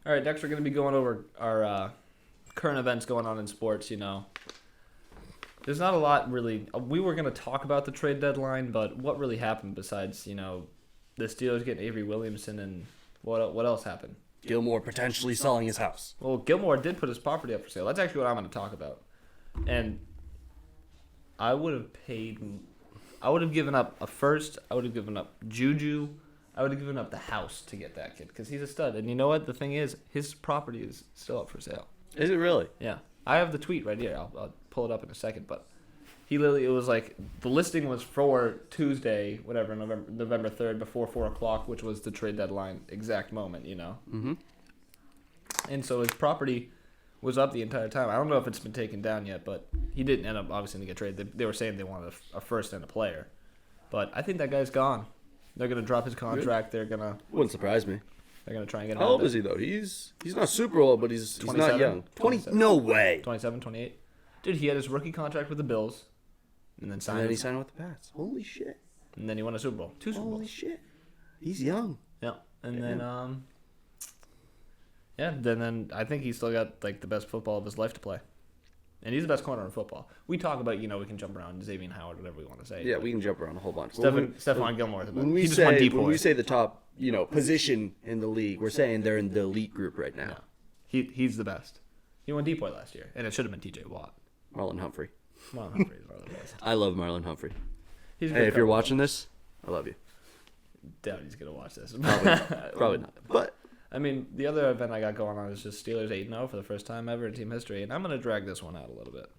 All right, next we're going to be going over our current events going on in sports, There's not a lot really. We were going to talk about the trade deadline, but what really happened besides, the Steelers getting Avery Williamson and what else happened? Gilmore potentially selling his house. Well, Gilmore did put his property up for sale. That's actually what I'm going to talk about. And I would have given up a first. I would have given up Juju. I would have given up the house to get that kid because he's a stud. And you know what? The thing is, his property is still up for sale. Is it really? Yeah. I have the tweet right here. I'll pull it up in a second. But it was like the listing was for Tuesday, whatever, November 3rd, before 4 o'clock, which was the trade deadline exact moment, Mm-hmm. And so his property was up the entire time. I don't know if it's been taken down yet, but he didn't end up obviously to get traded. They were saying they wanted a first and a player. But I think that guy's gone. They're going to drop his contract. They're going to... Wouldn't surprise me. They're going to try and get him How out old there. is he, though? He's not super old, but he's not 27? young. 20? 27. No way. 27, 28. Dude, he had his rookie contract with the Bills. And then signed. And then he signed with the Pats. Holy shit. And then he won a Super Bowl. 2 Super Bowls. Holy shit. He's young. Yeah. And then, then I think he's still got, like, the best football of his life to play. And he's the best corner in football. We talk about, we can jump around, Xavier Howard, whatever we want to say. Yeah, we can jump around a whole bunch. Stephon Gilmore. When He just won when we say the top, position in the league, we're saying they're in the elite group right now. Yeah. He's the best. He won Depoy last year, and it should have been T.J. Watt. Marlon Humphrey. Marlon Humphrey is probably the best. I love Marlon Humphrey. He's a Hey, good if you're coach. watching this, I love you. Doubt he's going to watch this. Probably not. But I mean, the other event I got going on is just Steelers 8-0 for the first time ever in team history, and I'm going to drag this one out a little bit.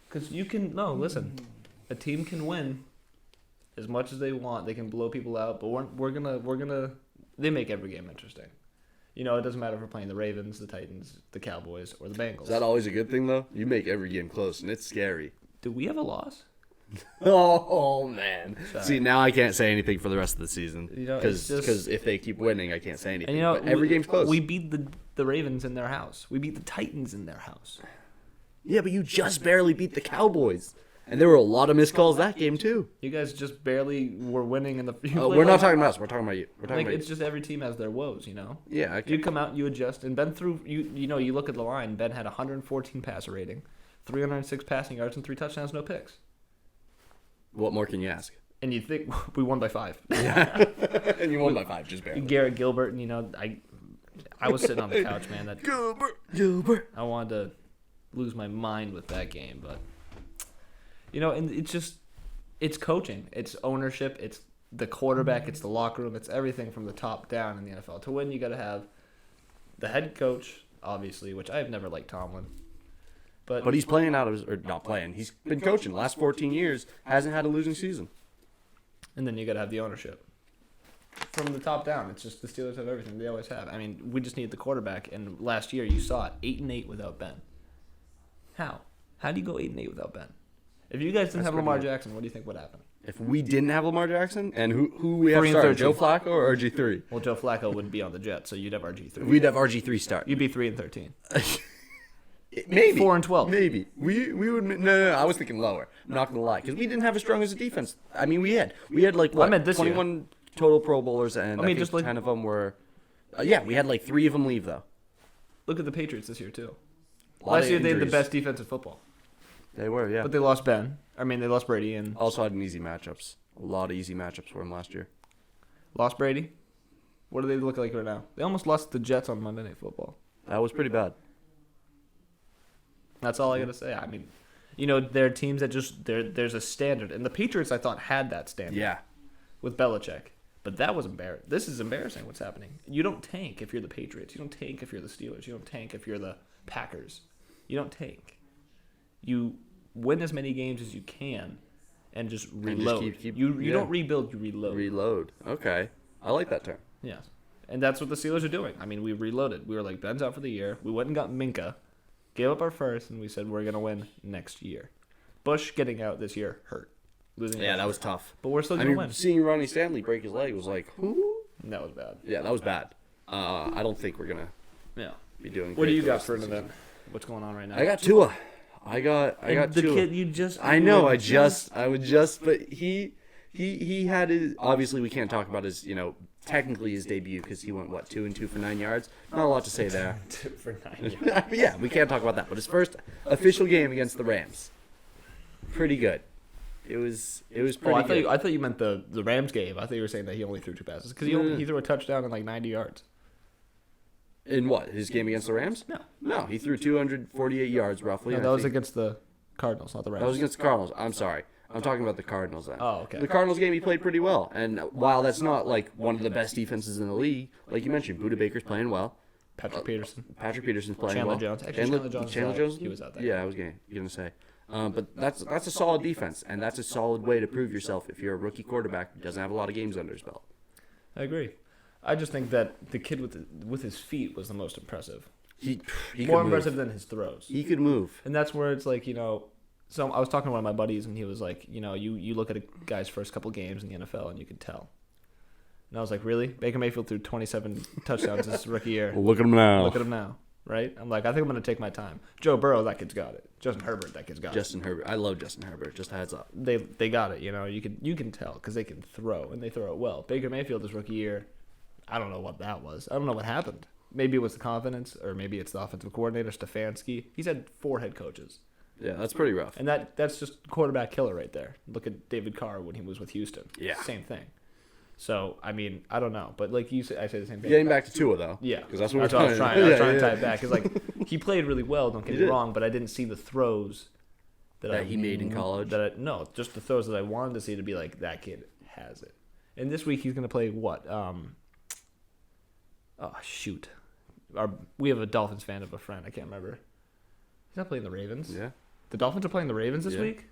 Because listen, a team can win as much as they want. They can blow people out, but we're gonna. They make every game interesting. It doesn't matter if we're playing the Ravens, the Titans, the Cowboys, or the Bengals. is that always a good thing, though? You make every game close, and it's scary. Do we have a loss? Oh man. Sorry. See, now I can't say anything for the rest of the season it's just- because if they keep winning, I can't say anything. And but every game's close. We beat the Ravens in their house. We beat the Titans in their house. Yeah, but you just barely beat the Cowboys, and there were a lot of missed calls that game too. You guys just barely were winning in the. We're not talking about us. We're talking about you. We're talking about It's just every team has their woes, Yeah, You come out, you adjust, and Ben threw. You look at the line. Ben had 114 passer rating, 306 passing yards, and 3 touchdowns, no picks. What more can you ask? And you think we won by 5? Yeah, and you won by 5, just barely. Garrett Gilbert, and I was sitting on the couch, man. That Gilbert. I wanted to lose my mind with that game, but and it's coaching, it's ownership, it's the quarterback, it's the locker room, it's everything from the top down in the NFL. To win, you got to have the head coach, obviously, which I've never liked Tomlin, but he's playing out of his, or not playing. He's been coaching the last 14 years, hasn't had a losing season. And then you got to have the ownership from the top down. It's just the Steelers have everything. They always have. I mean, we just need the quarterback. And last year you saw it, 8-8 without Ben. How do you go 8-8 without Ben? If you guys didn't have Lamar Jackson, what do you think would happen? If we didn't have Lamar Jackson, and who we have 3 and starting, 13. Joe Flacco or RG3? Well, Joe Flacco wouldn't be on the Jets, so you'd have RG3. We'd have RG3 start. You'd be 3 and 13. Maybe 4 and 12. Maybe we would. No. I was thinking lower. I'm not gonna lie, because we didn't have as strong as a defense. I mean, we had like what? I meant this year. 21 total Pro Bowlers, and I think just like 10 of them were. Yeah, we had like 3 of them leave though. Look at the Patriots this year too. Lot Last of year they had the injuries. best defensive football, They were, yeah. but they lost Ben. I mean, they lost Brady and Also had an easy matchups. A lot of easy matchups for him last year. lost Brady. What do they look like right now? They almost lost the Jets on Monday Night Football. That was pretty bad. That's all I gotta say. I mean, there are teams that just there's a standard, and the Patriots I thought had that standard. Yeah. With Belichick, but that was embarrassing. This is embarrassing. What's happening? You don't tank if you're the Patriots. You don't tank if you're the Steelers. You don't tank if you're the Packers. You don't tank. You win as many games as you can, and just reload. You don't rebuild. You reload. Reload. Okay. I like that term. Yes, and that's what the Steelers are doing. I mean, we reloaded. We were like, Ben's out for the year. We went and got Minka. Gave up our first, and we said we're going to win next year. Bush getting out this year hurt. Losing. Yeah, that was tough. But we're still I going to mean, win. seeing Ronnie Stanley break his leg was like, who? That was bad. Yeah, that was bad. I don't think we're gonna Yeah. be doing. What do great you the got rest for of an the event? What's going on right now? season. I got Tua. I got the Tua. kid you just. I know. But he he had his. Obviously, we can't talk about his technically his debut because he went 2 and 2 for 9 yards. Not a lot to say there. 2 for 9 yards. Yeah, we can't talk about that. But his first official game against the Rams, pretty good. It was pretty good. I thought you meant the Rams game. I thought you were saying that he only threw 2 passes because he threw a touchdown in like 90 yards. In what? His game against the Rams? No, he threw 248 yards roughly. No, that was against the Cardinals, not the Rams. That was against the Cardinals. I'm sorry. I'm talking about the Cardinals then. Oh, okay. The Cardinals game he played pretty well. And while that's not like one of the best defenses in the league, like you mentioned, Budda Baker's playing well. Patrick Peterson's playing Chandler well. Jones. Actually, Chandler Jones. He was out there. Yeah, I was going to say. But that's a solid defense, and that's a solid way to prove yourself if you're a rookie quarterback who doesn't have a lot of games under his belt. I agree. I just think that the kid with his feet was the most impressive. He More impressive than his throws. He could move. And that's where it's like, so I was talking to one of my buddies, and he was like, you look at a guy's first couple games in the NFL, and you can tell. And I was like, really? Baker Mayfield threw 27 touchdowns his rookie year. Well, look at him now. Look at him now, right? I'm like, I think I'm going to take my time. Joe Burrow, that kid's got it. Justin Herbert, that kid's got it. Justin Herbert. I love Justin Herbert. Just a heads up. They got it, You can tell because they can throw, and they throw it well. Baker Mayfield, his rookie year, I don't know what that was. I don't know what happened. Maybe it was the confidence, or maybe it's the offensive coordinator, Stefanski. He's had 4 head coaches. Yeah, that's pretty rough. And that's just quarterback killer right there. Look at David Carr when he was with Houston. Yeah. Same thing. So, I mean, I don't know. But like you said, I say the same thing. Getting back to Tua, though. Yeah. Because that's what I was trying to tie it back. Because, like, he played really well, don't get me wrong, but I didn't see the throws that he made in college? No, just the throws that I wanted to see to be like, that kid has it. And this week he's going to play what? Oh, shoot. We have a Dolphins fan of a friend. I can't remember. He's not playing the Ravens. Yeah. The Dolphins are playing the Ravens this week?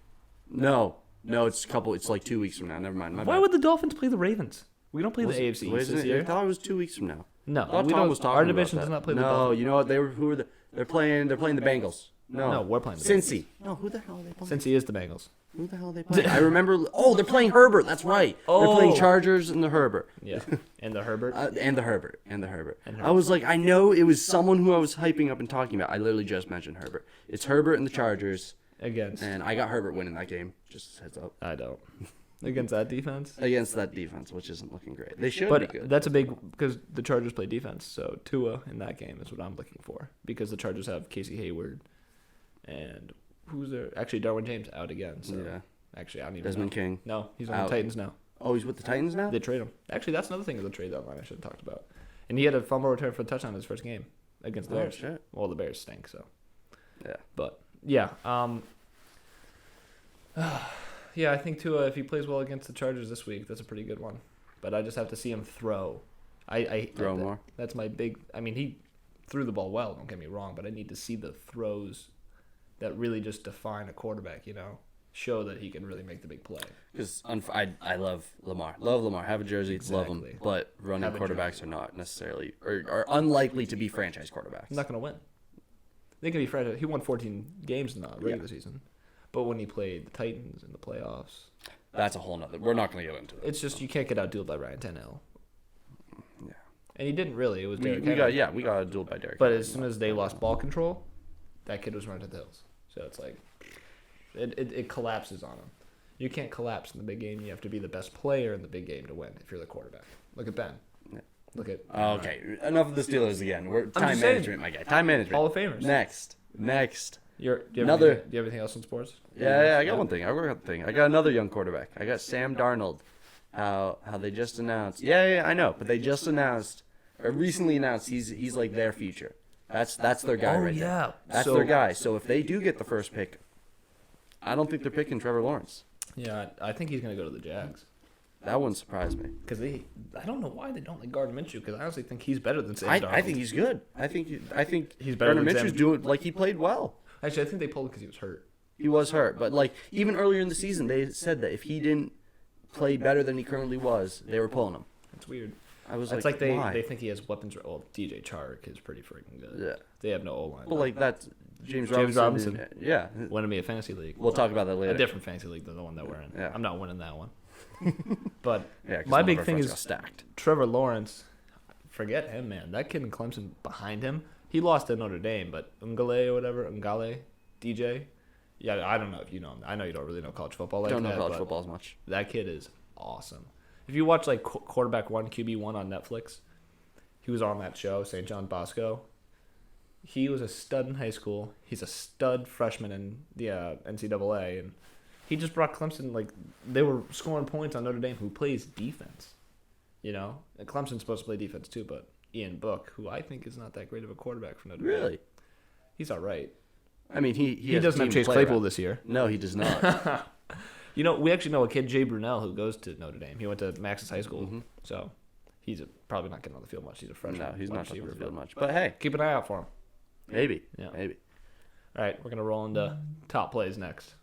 No, it's like 2 weeks from now. Never mind. Why would the Dolphins play the Ravens? We don't play the AFC East this year. I thought it was 2 weeks from now. No, we don't. Our division does not play the Dolphins. No, you know what? They're playing the Bengals. No, we're playing the Cincy. No, who the hell are they playing? Cincy is the Bengals. Who the hell are they playing? I remember. Oh, they're playing Herbert. That's right. They're playing Chargers and the Herbert. Yeah, and the Herbert. And the Herbert. I was like, I know it was someone who I was hyping up and talking about. I literally just mentioned Herbert. It's Herbert and the Chargers. And I got Herbert winning that game. Just a heads up. I don't. Against that defense? Against that defense, which isn't looking great. They should be good. But that's a big, because the Chargers play defense, so Tua in that game is what I'm looking for. Because the Chargers have Casey Hayward, and who's there? Actually, Darwin James out again. So yeah. Actually, I don't even Desmond know. King. No, he's on the Titans now. Oh, he's with the Titans now? They trade him. Actually, that's another thing of the trade deadline I should have talked about. And he had a fumble return for a touchdown in his first game against the Bears. Shit. Well, the Bears stink, so. Yeah. But, yeah. Yeah, I think Tua, if he plays well against the Chargers this week, that's a pretty good one. But I just have to see him throw. Throw more. That's my big. I mean, he threw the ball well. Don't get me wrong, but I need to see the throws that really just define a quarterback. Show that he can really make the big play. Because I love Lamar. Love Lamar. Have a jersey. Exactly. Love him. But running quarterbacks are not necessarily or are unlikely to be franchise quarterbacks. He's not going to win. They can be franchise. He won 14 games in the regular season. But when he played the Titans in the playoffs, that's a whole nother. We're not going to get into it. It's just you can't get outdueled by Ryan Tannehill. Yeah, and he didn't really. It was Derrick we got outdueled by Derrick. But as soon as they lost ball control, that kid was running to the hills. So it's like it collapses on him. You can't collapse in the big game. You have to be the best player in the big game to win if you're the quarterback. Look at Ben. Yeah. Look at. Okay, enough of the Steelers again. We're time management, my guy. Time management. Hall of Famers. Next. Do you have anything else in sports? Yeah, I got one thing. I got another young quarterback. I got Sam Darnold. How they just announced. Yeah, I know, but they just announced, or recently announced, he's like their future. That's their guy right there. That's their guy. So if they do get the first pick, I don't think they're picking Trevor Lawrence. Yeah, I think he's going to go to the Jags. That wouldn't surprise me. Because I don't know why they don't like Gardner Minshew. Because I honestly think he's better than Sam Darnold. I think he's good. I think he's better Gardner than Minshew's doing like he played well. Actually, I think they pulled him because he was hurt. He was hurt, but like even earlier in the season, they said that if he didn't play better than he currently was, they were pulling him. That's weird. I was it's like, why? They think he has weapons. Well, DJ Chark is pretty freaking good. Yeah. They have no O-line. Well, like that's James Robinson. Yeah. Winning me a fantasy league. We'll talk about that later. A different fantasy league than the one that we're in. Yeah. I'm not winning that one. But yeah, my big thing is stacked. Trevor Lawrence. Forget him, man. That kid in Clemson behind him. He lost to Notre Dame, but Ungale, DJ. Yeah, I don't know if you know him. I know you don't really know college football like that. Don't know college football as much. That kid is awesome. If you watch like Quarterback 1, QB1 on Netflix, he was on that show, St. John Bosco. He was a stud in high school. He's a stud freshman in the NCAA, and he just brought Clemson, like, they were scoring points on Notre Dame, who plays defense. You know? And Clemson's supposed to play defense too, but Ian Book, who I think is not that great of a quarterback for Notre Dame. Really? He's all right. I mean, he doesn't have Chase Claypool this year. No, he does not. You know, we actually know a kid, Jay Brunel, who goes to Notre Dame. He went to Max's high school, so he's probably not getting on the field much. He's a freshman. No, he's not on the field much. But hey, keep an eye out for him. maybe. Yeah. Maybe. All right, we're gonna roll into top plays next.